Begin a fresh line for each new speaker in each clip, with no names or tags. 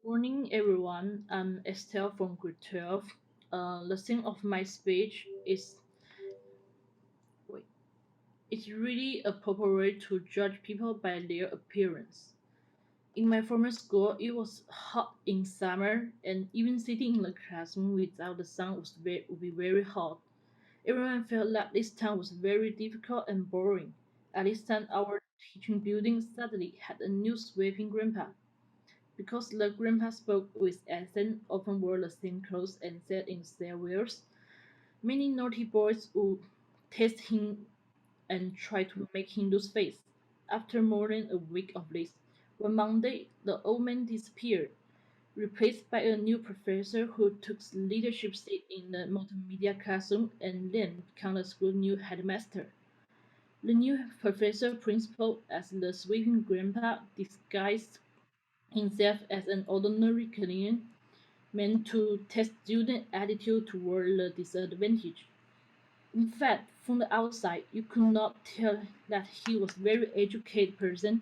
Morning, everyone. I'm Estelle from Grade 12. The theme of my speech is wait, it's really appropriate to judge people by their appearance. In my former school, it was hot in summer, and even sitting in the classroom without the sun would be very hot. Everyone felt like this time was very difficult and boring. At this time, our teaching building suddenly had a new sweeping grandpa. Because the grandpa spoke with accent, often wore the same clothes, and sat in stairwells, many naughty boys would test him and try to make him lose face. After more than a week of this, one Monday the old man disappeared, replaced by a new professor who took leadership seat in the multimedia classroom and then became the school's new headmaster. The new professor principal as the sweeping grandpa disguised himself as an ordinary cleaner meant to test student attitude toward the disadvantaged. In fact, from the outside, you could not tell that he was a very educated person,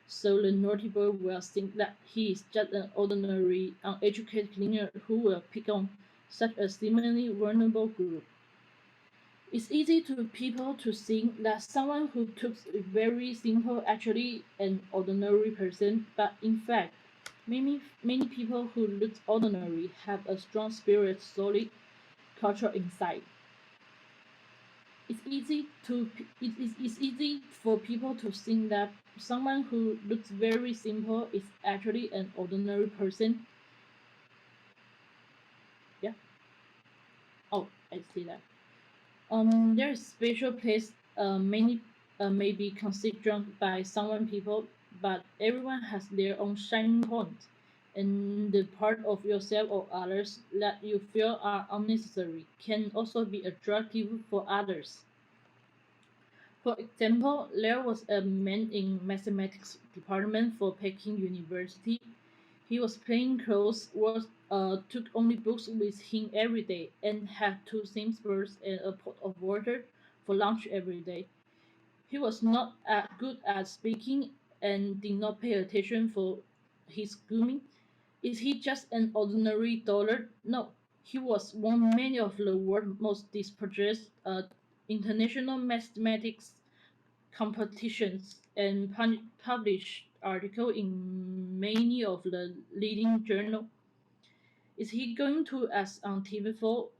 so the naughty boy will think that he is just an ordinary, uneducated cleaner who will pick on such a seemingly vulnerable group. It's easy to people to think that someone who took a very simple actually an ordinary person, but in fact, many people who look ordinary have a strong spirit, solid culture inside. It's easy for people to think that someone who looks very simple is actually an ordinary person. Yeah. Oh, I see that. There is special place. Many may be considered by some people, but everyone has their own shining point, and the part of yourself or others that you feel are unnecessary can also be attractive for others. For example, there was a man in mathematics department for Peking University. He was plain clothes, took only books with him every day, and had two Sainsbury's and a pot of water for lunch every day. He was not good at speaking and did not pay attention for his grooming. Is he just an ordinary dollar? No, he was won many of the world's most prestigious international mathematics competitions and published articles in many of the leading journals. Is he going to as untypical,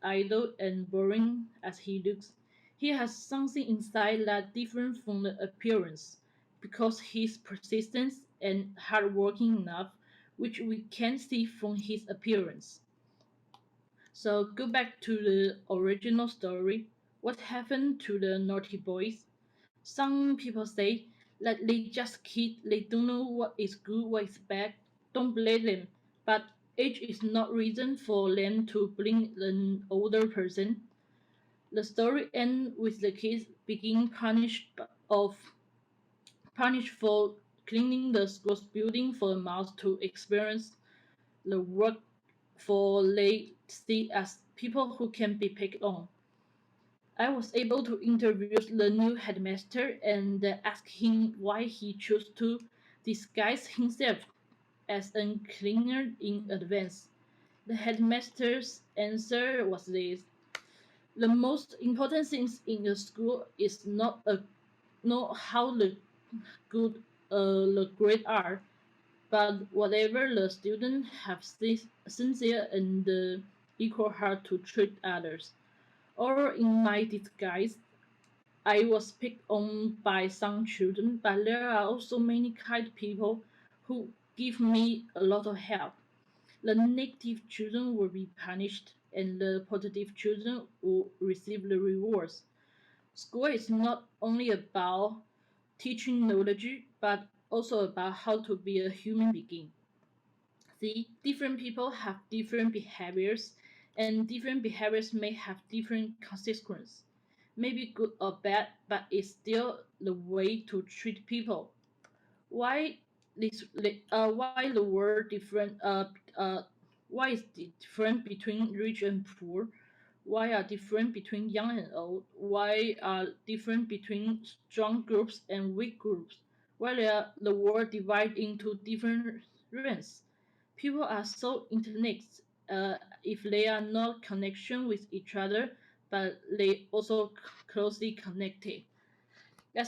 idle, and boring as he looks? He has something inside that different from the appearance, because he's persistent and hardworking enough, which we can see from his appearance. So go back to the original story. What happened to the naughty boys? Some people say that they just kids, they don't know what is good, what is bad. Don't blame them. But age is not reason for them to blame an older person. The story ends with the kids being punished for cleaning the school's building for a month to experience the work for they see as people who can be picked on. I was able to interview the new headmaster and ask him why he chose to disguise himself as a cleaner in advance. The headmaster's answer was this: the most important thing in the school is not how good the grades are, but whatever the students have sincere and equal heart to treat others. Or in my disguise, I was picked on by some children, but there are also many kind people who give me a lot of help. The negative children will be punished, and the positive children will receive the rewards. School is not only about teaching knowledge, but also about how to be a human being. See, different people have different behaviors, and different behaviors may have different consequences. Maybe good or bad, but it's still the way to treat people. Why why the world different? Why is the different between rich and poor? Why are different between young and old? Why are different between strong groups and weak groups? Why are the world divided into different realms? People are so interlinked if they are not connection with each other, but they also closely connected.